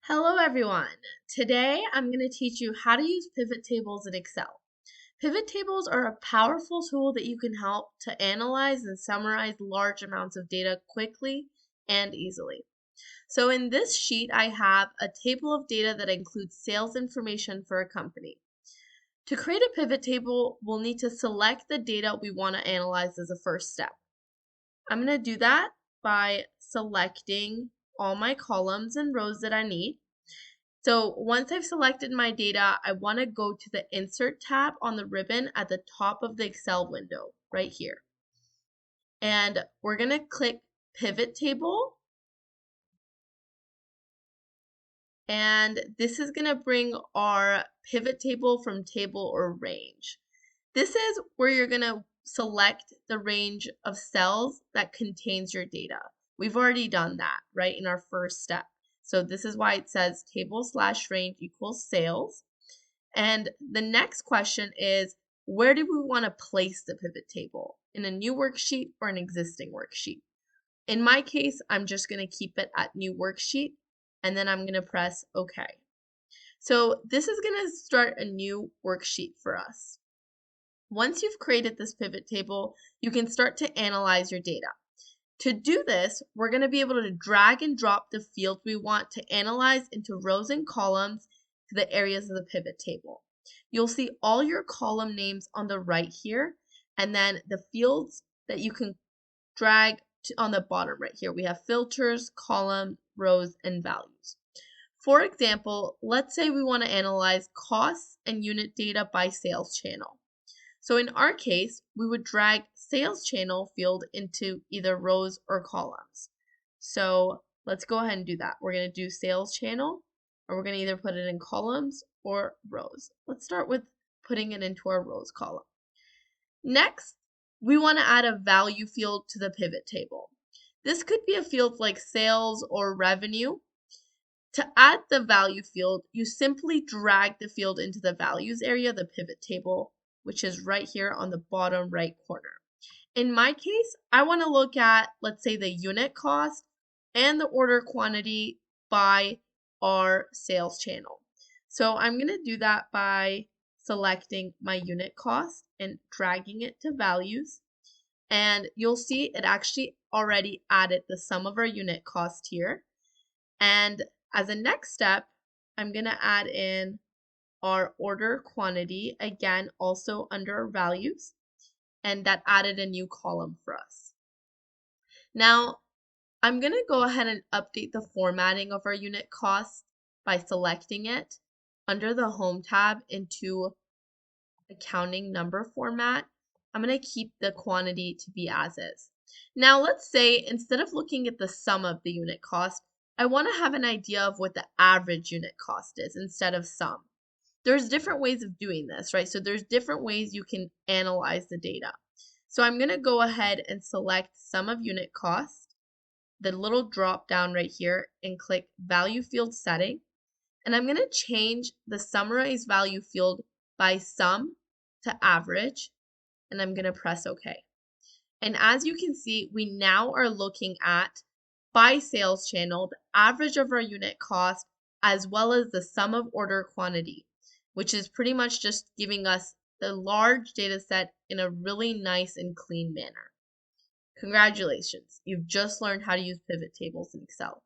Hello everyone. Today I'm going to teach you how to use pivot tables in Excel. Pivot tables are a powerful tool that you can help to analyze and summarize large amounts of data quickly and easily. So in this sheet I have a table of data that includes sales information for a company. To create a pivot table, we'll need to select the data we want to analyze as a first step. I'm going to do that by selecting all my columns and rows that I need. So once I've selected my data, I want to go to the Insert tab on the ribbon at the top of the Excel window right here. And we're going to click Pivot Table. And this is going to bring our pivot table from table or range. This is where you're going to select the range of cells that contains your data. We've already done that, right, in our first step. So this is why it says table/range equals sales. And the next question is, where do we want to place the pivot table? In a new worksheet or an existing worksheet? In my case, I'm just going to keep it at new worksheet, and then I'm going to press OK. So this is going to start a new worksheet for us. Once you've created this pivot table, you can start to analyze your data. To do this, we're going to be able to drag and drop the fields we want to analyze into rows and columns to the areas of the pivot table. You'll see all your column names on the right here, and then the fields that you can drag on the bottom right here. We have filters, column, rows, and values. For example, let's say we want to analyze costs and unit data by sales channel. So in our case, we would drag sales channel field into either rows or columns. So let's go ahead and do that. We're going to do sales channel, or we're going to either put it in columns or rows. Let's start with putting it into our rows column. Next, we want to add a value field to the pivot table. This could be a field like sales or revenue. To add the value field, you simply drag the field into the values area, the pivot table, which is right here on the bottom right corner. In my case, I want to look at, let's say, the unit cost and the order quantity by our sales channel. So I'm going to do that by selecting my unit cost and dragging it to values. And you'll see it actually already added the sum of our unit cost here. And as a next step, I'm going to add in our order quantity, again, also under our values, and that added a new column for us. Now, I'm going to go ahead and update the formatting of our unit cost by selecting it under the Home tab into Accounting Number Format. I'm going to keep the quantity to be as is. Now, let's say instead of looking at the sum of the unit cost, I want to have an idea of what the average unit cost is instead of sum. There's different ways of doing this, right? So there's different ways you can analyze the data. So I'm going to go ahead and select sum of unit cost, the little drop down right here, and click value field setting. And I'm going to change the summarize value field by sum to average, and I'm going to press OK. And as you can see, we now are looking at by sales channel, the average of our unit cost, as well as the sum of order quantity, which is pretty much just giving us the large data set in a really nice and clean manner. Congratulations, you've just learned how to use pivot tables in Excel.